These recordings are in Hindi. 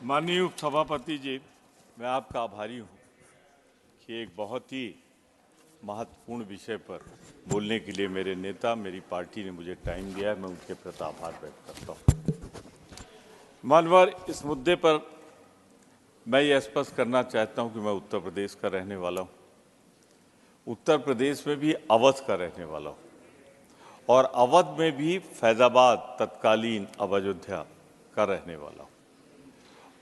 माननीय उपसभापति जी, मैं आपका आभारी हूँ कि एक बहुत ही महत्वपूर्ण विषय पर बोलने के लिए मेरे नेता, मेरी पार्टी ने मुझे टाइम दिया है। मैं उनके प्रति आभार व्यक्त करता हूँ। मानवर, इस मुद्दे पर मैं ये स्पष्ट करना चाहता हूँ कि मैं उत्तर प्रदेश का रहने वाला हूँ, उत्तर प्रदेश में भी अवध का रहने वाला हूँ और अवध में भी फैजाबाद तत्कालीन अब अयोध्या का रहने वाला हूँ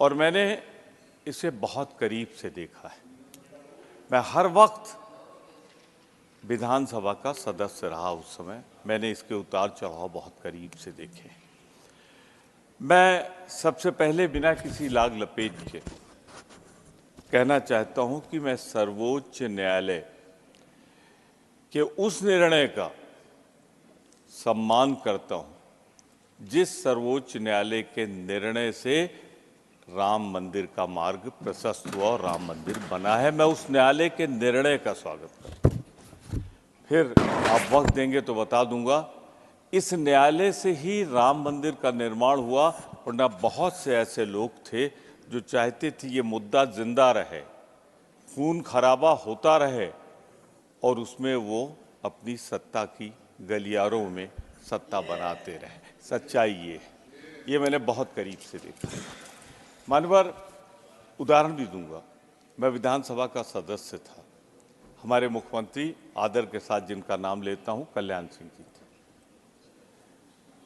और मैंने इसे बहुत करीब से देखा है। मैं हर वक्त विधानसभा का सदस्य रहा, उस समय मैंने इसके उतार चढ़ाव बहुत करीब से देखे। मैं सबसे पहले बिना किसी लाग लपेट के कहना चाहता हूं कि मैं सर्वोच्च न्यायालय के उस निर्णय का सम्मान करता हूं जिस सर्वोच्च न्यायालय के निर्णय से राम मंदिर का मार्ग प्रशस्त हुआ और राम मंदिर बना है। मैं उस न्यायालय के निर्णय का स्वागत करता हूं। फिर आप वक्त देंगे तो बता दूंगा, इस न्यायालय से ही राम मंदिर का निर्माण हुआ, वरना बहुत से ऐसे लोग थे जो चाहते थे ये मुद्दा जिंदा रहे, खून खराबा होता रहे और उसमें वो अपनी सत्ता की गलियारों में सत्ता बनाते रहे। सच्चाई ये मैंने बहुत करीब से देखा। मानवर, उदाहरण भी दूंगा। मैं विधानसभा का सदस्य था, हमारे मुख्यमंत्री आदर के साथ जिनका नाम लेता हूं, कल्याण सिंह जी थे।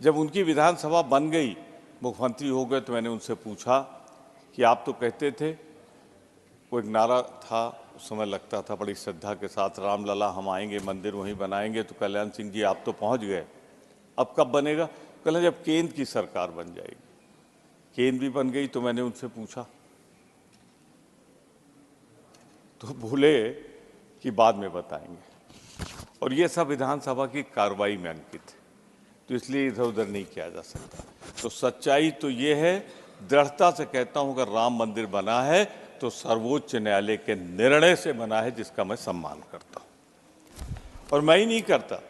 जब उनकी विधानसभा बन गई, मुख्यमंत्री हो गए, तो मैंने उनसे पूछा कि आप तो कहते थे, वो एक नारा था उस समय लगता था बड़ी श्रद्धा के साथ, रामलला हम आएंगे, मंदिर वहीं बनाएंगे। तो कल्याण सिंह जी आप तो पहुंच गए, अब कब बनेगा? कहला जब केंद्र की सरकार बन जाएगी। केंद्र भी बन गई तो मैंने उनसे पूछा, तो बोले कि बाद में बताएंगे। और ये सब विधानसभा की कार्रवाई में अंकित है, तो इसलिए इधर उधर नहीं किया जा सकता। तो सच्चाई तो ये है, दृढ़ता से कहता हूं, अगर राम मंदिर बना है तो सर्वोच्च न्यायालय के निर्णय से बना है, जिसका मैं सम्मान करता हूं। और मैं ही नहीं करता,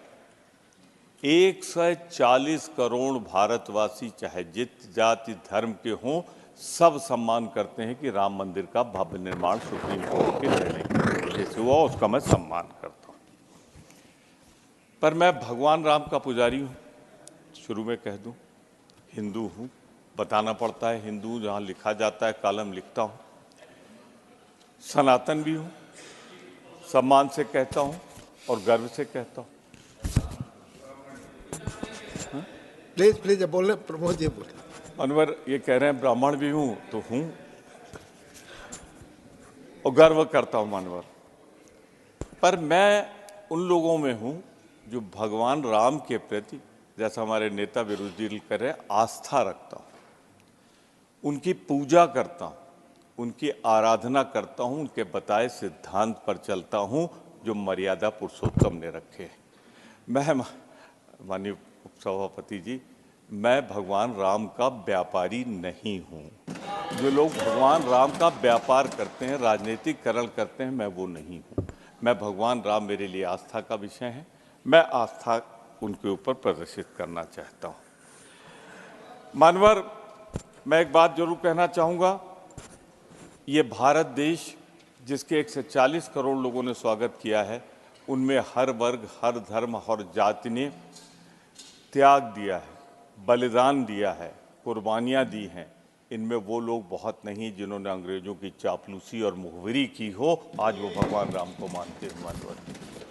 140 करोड़ भारतवासी चाहे जित जाति धर्म के हों, सब सम्मान करते हैं कि राम मंदिर का भव्य निर्माण सुप्रीम कोर्ट के निर्णय की वजह से हुआ, उसका मैं सम्मान करता हूं। पर मैं भगवान राम का पुजारी हूं, शुरू में कह दूं, हिंदू हूं, बताना पड़ता है हिंदू, जहां लिखा जाता है कॉलम लिखता हूं। सनातन भी हूं, सम्मान से कहता हूं और गर्व से कहता हूं। प्लीज बोले, प्रमोद जी बोले। अनवर ये कह रहे हैं ब्राह्मण भी हूं तो हूं और गर्व करता हूं मानवर। पर मैं उन लोगों में हूं जो भगवान राम के प्रति, जैसा हमारे नेता विरोधी दल कर रहे हैं, आस्था रखता हूं, उनकी पूजा करता हूं, उनकी आराधना करता हूं, उनके बताए सिद्धांत पर चलता हूं जो मर्यादा पुरुषोत्तम ने रखे। मैं, माननीय उपसभापति जी, मैं भगवान राम का व्यापारी नहीं हूं। जो लोग भगवान राम का व्यापार करते हैं, राजनीतिकरण करते हैं, मैं वो नहीं हूं। मैं भगवान राम मेरे लिए आस्था का विषय है, मैं आस्था उनके ऊपर प्रदर्शित करना चाहता हूं। मानवर, मैं एक बात जरूर कहना चाहूँगा, ये भारत देश जिसके 140 करोड़ लोगों ने स्वागत किया है, उनमें हर वर्ग, हर धर्म, हर जाति ने त्याग दिया है, बलिदान दिया है, कुर्बानियाँ दी हैं। इनमें वो लोग बहुत नहीं जिन्होंने अंग्रेजों की चापलूसी और मुखबिरी की हो, आज वो भगवान राम को मानते हैं। मानवर,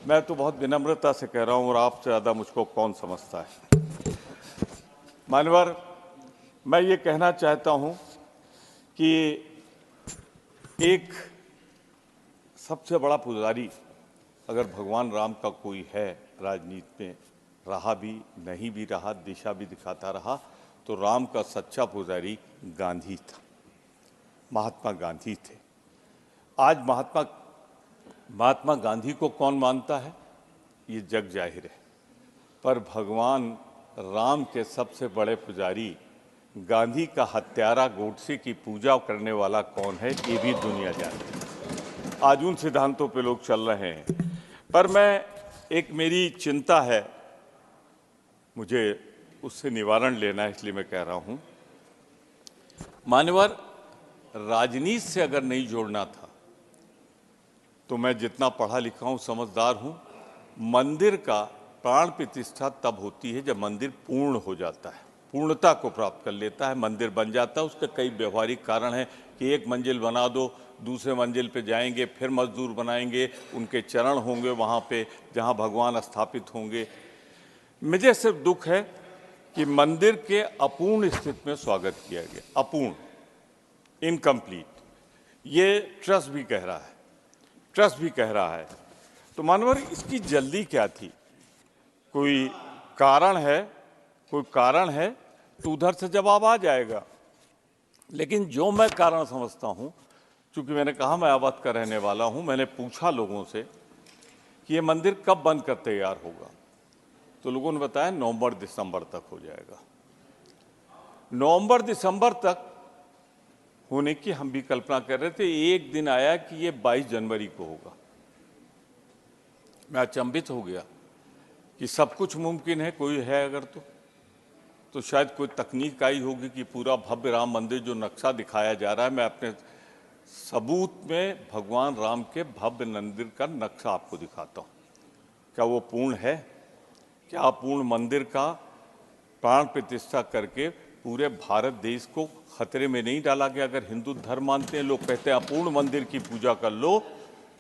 मैं तो बहुत विनम्रता से कह रहा हूँ, और आपसे ज़्यादा मुझको कौन समझता है। मानवर, मैं ये कहना चाहता हूँ कि एक सबसे बड़ा पुजारी अगर भगवान राम का कोई है, राजनीति में रहा भी, नहीं भी रहा, दिशा भी दिखाता रहा, तो राम का सच्चा पुजारी गांधी था, महात्मा गांधी थे। आज महात्मा गांधी को कौन मानता है, ये जग जाहिर है, पर भगवान राम के सबसे बड़े पुजारी गांधी का हत्यारा गोडसे की पूजा करने वाला कौन है, ये भी दुनिया जानती है। आज उन सिद्धांतों पे लोग चल रहे हैं। पर मेरी चिंता है, मुझे उससे निवारण लेना है, इसलिए मैं कह रहा हूं। मान्यवर, राजनीति से अगर नहीं जोड़ना था तो मैं जितना पढ़ा लिखा हूं, समझदार हूं, मंदिर का प्राण प्रतिष्ठा तब होती है जब मंदिर पूर्ण हो जाता है, पूर्णता को प्राप्त कर लेता है, मंदिर बन जाता है। उसके कई व्यवहारिक कारण हैं कि एक मंजिल बना दो, दूसरे मंजिल पे जाएंगे, फिर मजदूर बनाएंगे, उनके चरण होंगे वहाँ पे जहाँ भगवान स्थापित होंगे। मुझे सिर्फ दुख है कि मंदिर के अपूर्ण स्थिति में स्वागत किया गया, अपूर्ण, इनकम्प्लीट। ये ट्रस्ट भी कह रहा है, ट्रस्ट भी कह रहा है। तो मानवर, इसकी जल्दी क्या थी? कोई कारण है, कोई कारण है तो उधर से जवाब आ जाएगा। लेकिन जो मैं कारण समझता हूं, चूंकि मैंने कहा मैं अवध का रहने वाला हूं, मैंने पूछा लोगों से कि ये मंदिर कब बनकर तैयार होगा, तो लोगों ने बताया नवंबर दिसंबर तक हो जाएगा। नवंबर दिसंबर तक होने की हम भी कल्पना कर रहे थे। एक दिन आया कि ये 22 जनवरी को होगा। मैं अचंभित हो गया कि सब कुछ मुमकिन है, कोई है अगर तो शायद कोई तकनीक आई होगी कि पूरा भव्य राम मंदिर जो नक्शा दिखाया जा रहा है, मैं अपने सबूत में भगवान राम के भव्य मंदिर का नक्शा आपको दिखाता हूँ। क्या वो पूर्ण है? क्या पूर्ण मंदिर का प्राण प्रतिष्ठा करके पूरे भारत देश को खतरे में नहीं डाला गया? अगर हिंदू धर्म मानते हैं, लोग कहते हैं अपूर्ण मंदिर की पूजा कर लो,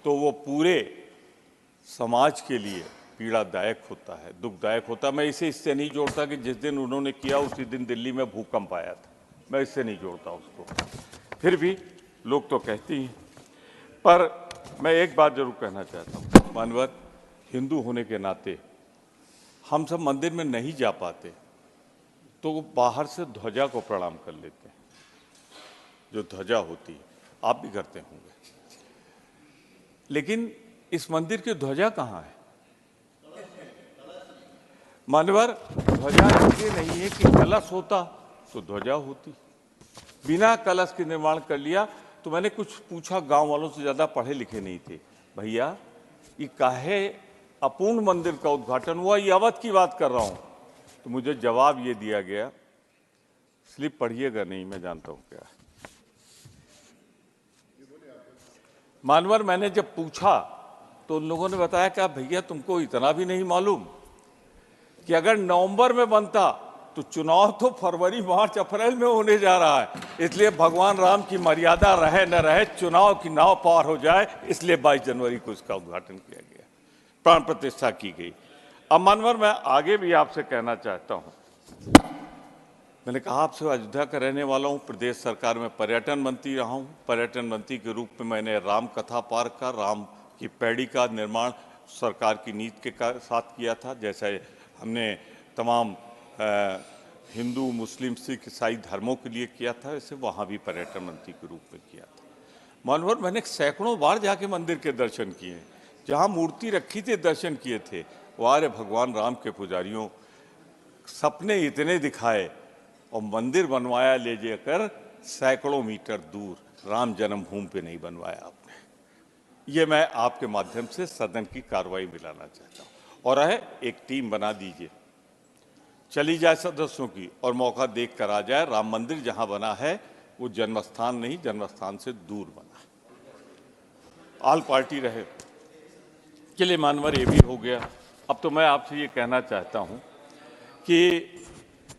तो वो पूरे समाज के लिए पीड़ादायक होता है, दुखदायक होता है। मैं इसे इससे नहीं जोड़ता कि जिस दिन उन्होंने किया उसी दिन दिल्ली में भूकंप आया था, मैं इससे नहीं जोड़ता उसको। फिर भी लोग तो कहते ही। पर मैं एक बात जरूर कहना चाहता हूँ, मानवर, हिंदू होने के नाते हम सब मंदिर में नहीं जा पाते तो वो बाहर से ध्वजा को प्रणाम कर लेते हैं, जो ध्वजा होती है, आप भी करते होंगे। लेकिन इस मंदिर की ध्वजा कहाँ है? मानवर, ध्वजा इसलिए नहीं है कि कलश होता तो ध्वजा होती। बिना कलश के निर्माण कर लिया। तो मैंने कुछ पूछा, गांव वालों से, ज्यादा पढ़े लिखे नहीं थे, भैया ये काहे अपूर्ण मंदिर का उद्घाटन हुआ? ये अवध की बात कर रहा हूं। तो मुझे जवाब ये दिया गया, स्लिप पढ़िएगा नहीं, मैं जानता हूं क्या है। मानवर, मैंने जब पूछा तो उन लोगों ने बताया क्या भैया तुमको इतना भी नहीं मालूम कि अगर नवंबर में बनता तो चुनाव तो फरवरी, मार्च, अप्रैल में होने जा रहा है। इसलिए भगवान राम की मर्यादा रहे न रहे, चुनाव की नाव पार हो जाए, इसलिए 22 जनवरी को इसका उद्घाटन किया गया, प्राण प्रतिष्ठा की गई। अब मानवर, मैं आगे भी आपसे कहना चाहता हूं, मैंने कहा आपसे अयोध्या का रहने वाला हूं, प्रदेश सरकार में पर्यटन मंत्री रहा हूं। पर्यटन मंत्री के रूप में मैंने राम कथा पार्क का, राम की पैड़ी का निर्माण सरकार की नीति के साथ किया था। जैसे हमने तमाम हिंदू, मुस्लिम, सिख, ईसाई धर्मों के लिए किया था, वैसे वहाँ भी पर्यटन मंत्री के रूप में किया था। मानवर, मैंने सैकड़ों बार जाके मंदिर के दर्शन किए, जहाँ मूर्ति रखी थी दर्शन किए थे। वारे भगवान राम के पुजारियों, सपने इतने दिखाए और मंदिर बनवाया ले जाकर सैकड़ों मीटर दूर, राम जन्मभूमि पे नहीं बनवाया आपने। ये मैं आपके माध्यम से सदन की कार्रवाई में लाना चाहता हूँ। और है, एक टीम बना दीजिए, चली जाए सदस्यों की, और मौका देख कर आ जाए। राम मंदिर जहां बना है वो जन्मस्थान नहीं, जन्मस्थान से दूर बना, ऑल पार्टी रहे। चलिए मानवर, ये भी हो गया। अब तो मैं आपसे ये कहना चाहता हूं कि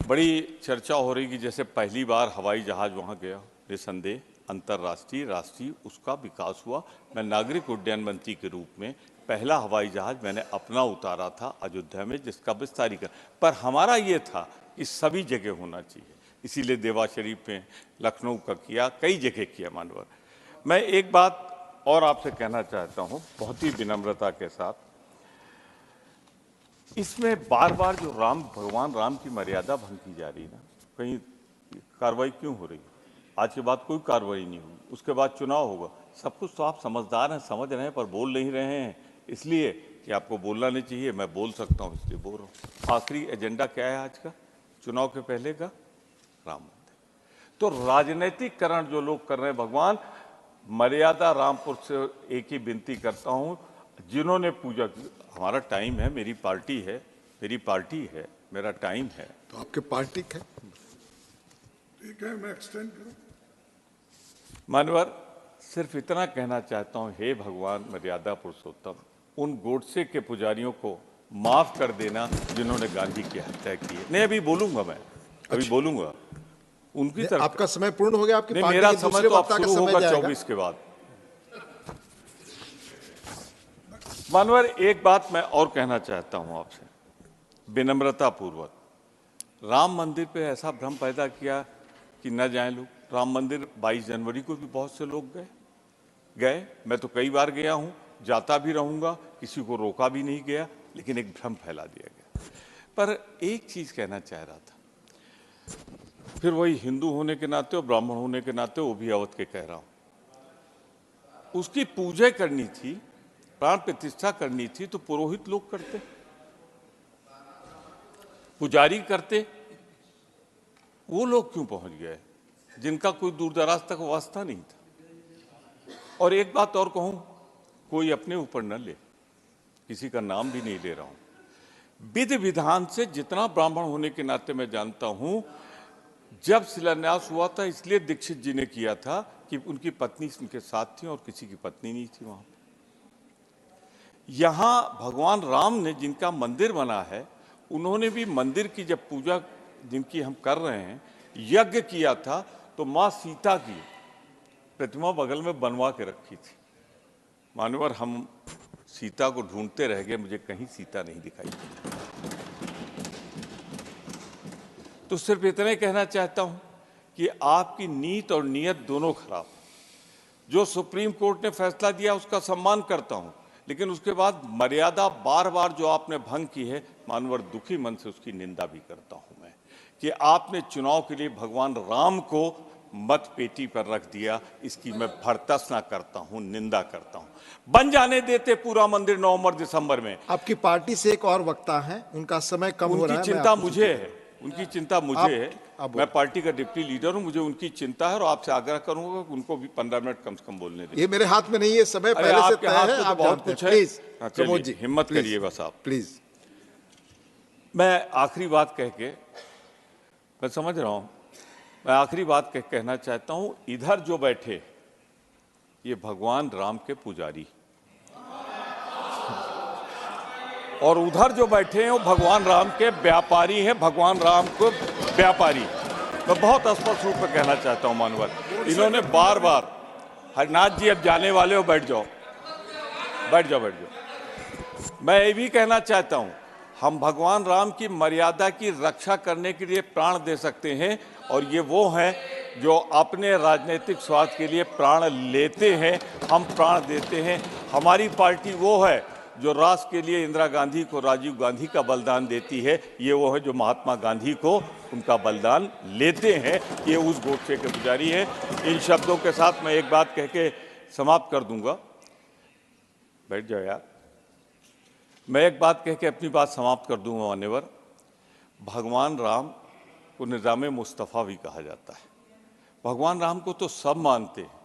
बड़ी चर्चा हो रही कि जैसे पहली बार हवाई जहाज वहां गया, निसंदेह अंतर्राष्ट्रीय, राष्ट्रीय उसका विकास हुआ। मैं नागरिक उड्डयन मंत्री के रूप में पहला हवाई जहाज मैंने अपना उतारा था अयोध्या में, जिसका विस्तारीकरण, पर हमारा ये था कि सभी जगह होना चाहिए, इसीलिए देवा शरीफ में, लखनऊ का किया, कई जगह किया। मानवर, मैं एक बात और आपसे कहना चाहता हूं बहुत ही विनम्रता के साथ, इसमें बार बार जो भगवान राम की मर्यादा भंग की जा रही है ना, कहीं कार्रवाई क्यों हो रही है? आज के बाद कोई कार्रवाई नहीं हुई, उसके बाद चुनाव होगा। सब कुछ तो आप समझदार हैं, समझ रहे हैं, पर बोल नहीं रहे हैं, इसलिए कि आपको बोलना नहीं चाहिए। मैं बोल सकता हूं, इसलिए बोल रहा हूं। आखिरी एजेंडा क्या है आज का, चुनाव के पहले का? राम मंदिर। तो राजनीतिकरण जो लोग कर रहे हैं, भगवान, मर्यादा रामपुर से एक ही विनती करता हूं, जिन्होंने पूजा की, हमारा टाइम है, मेरी पार्टी है, मेरा टाइम है। तो आपके पार्टी है? ठीक है, मैं एक्सटेंड करूं। मानवर, सिर्फ इतना कहना चाहता हूं, हे भगवान मर्यादा पुरुषोत्तम, उन गोडसे के पुजारियों को माफ कर देना जिन्होंने गांधी की हत्या की है। नहीं, अभी बोलूंगा मैं, अभी बोलूंगा उनकी तरफ। आपका समय पूर्ण हो गया। आपकी नहीं, पार्टी मेरा के समय दूसरे तो अब वक्ता का शुरू समय होगा जाएगा। 24 के बाद। मानवर, एक बात मैं और कहना चाहता हूं आपसे विनम्रता पूर्वक। राम मंदिर पे ऐसा भ्रम पैदा किया कि न जाए लोग। राम मंदिर 22 जनवरी को भी बहुत से लोग गए। मैं तो कई बार गया हूं, जाता भी रहूंगा, किसी को रोका भी नहीं गया, लेकिन एक भ्रम फैला दिया गया। पर एक चीज कहना चाह रहा था, फिर वही हिंदू होने के नाते और ब्राह्मण होने के नाते वो भी अवध के कह रहा हूं। उसकी पूजा करनी थी, प्राण प्रतिष्ठा करनी थी, तो पुरोहित लोग करते, पुजारी करते। वो लोग क्यों पहुंच गए जिनका कोई दूर दराज तक वास्ता नहीं था? और एक बात और कहूं, कोई अपने ऊपर न ले, किसी का नाम भी नहीं ले रहा हूं। विधि विधान से जितना ब्राह्मण होने के नाते मैं जानता हूं, जब शिलान्यास हुआ था इसलिए दीक्षित जी ने किया था कि उनकी पत्नी उनके साथ थी और किसी की पत्नी नहीं थी वहां। यहां भगवान राम ने जिनका मंदिर बना है, उन्होंने भी मंदिर की जब पूजा जिनकी हम कर रहे हैं, यज्ञ किया था, तो मां सीता की प्रतिमा बगल में बनवा के रखी थी। मानवर, हम सीता को ढूंढते रह गए, मुझे कहीं सीता नहीं दिखाई दी। तो सिर्फ इतना ही कहना चाहता हूं कि आपकी नीत और नियत दोनों खराब। जो सुप्रीम कोर्ट ने फैसला दिया उसका सम्मान करता हूं, लेकिन उसके बाद मर्यादा बार बार जो आपने भंग की है, मानवर, दुखी मन से उसकी निंदा भी करता हूं मैं, कि आपने चुनाव के लिए भगवान राम को मत पेटी पर रख दिया। इसकी मैं भर्त्सना करता हूं, निंदा करता हूं। बन जाने देते पूरा मंदिर नवंबर दिसंबर में। आपकी पार्टी से एक और वक्ता है, उनका समय कम हो रहा है। उनकी चिंता मुझे है, उनकी चिंता मुझे है। आप मैं पार्टी का डिप्टी लीडर हूं, मुझे उनकी चिंता है और आपसे आग्रह करूंगा कि उनको भी 15 मिनट कम से कम बोलने दें। ये मेरे हाथ में नहीं है, समय अरे पहले से आपके तय हाथ है। में तो आप बहुत जानते हैं। कुछ है। प्लीज हाँ, प्रमोद चलिए, जी, हिम्मत प्लीज, करिए बस आप। प्लीज। मैं आखिरी बात कह के, मैं समझ रहा हूं, मैं आखिरी बात कहना चाहता हूं। इधर जो बैठे ये भगवान राम के पुजारी, और उधर जो बैठे हैं वो भगवान राम के व्यापारी हैं। भगवान राम को व्यापारी मैं बहुत स्पष्ट रूप में कहना चाहता हूं। मानवर, इन्होंने बार बार, हरनाथ जी अब जाने वाले हो, बैठ जाओ, बैठ जाओ, बैठ जाओ। मैं ये भी कहना चाहता हूं, हम भगवान राम की मर्यादा की रक्षा करने के लिए प्राण दे सकते हैं, और ये वो हैं जो अपने राजनीतिक स्वार्थ के लिए प्राण लेते हैं। हम प्राण देते हैं। हमारी पार्टी वो है जो राष्ट्र के लिए इंदिरा गांधी को राजीव गांधी का बलिदान देती है। ये वो है जो महात्मा गांधी को उनका बलिदान लेते हैं। ये उस गोडसे के पुजारी हैं। इन शब्दों के साथ मैं एक बात कह के समाप्त कर दूंगा। बैठ जाओ यार। मैं एक बात कह के अपनी बात समाप्त कर दूंगा। मान्यवर, भगवान राम को निज़ाम मुस्तफ़ा भी कहा जाता है। भगवान राम को तो सब मानते हैं।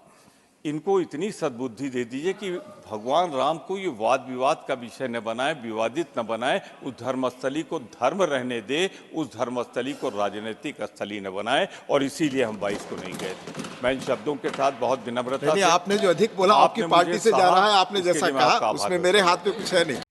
इनको इतनी सद्बुद्धि दे दीजिए कि भगवान राम को ये वाद विवाद का विषय न बनाए, विवादित न बनाए। उस धर्मस्थली को धर्म रहने दे, उस धर्मस्थली को राजनीतिक स्थली न बनाए। और इसीलिए हम 22 को नहीं गए थे। मैं इन शब्दों के साथ बहुत विनम्रता से, आपने जो अधिक बोला आपकी आपने पार्टी मुझे से जा सहा, रहा है, आपने इसके जैसा लिए मैं आपका कहा आभार उसमें व्यक्त मेरे करता हाथ में कुछ है नहीं।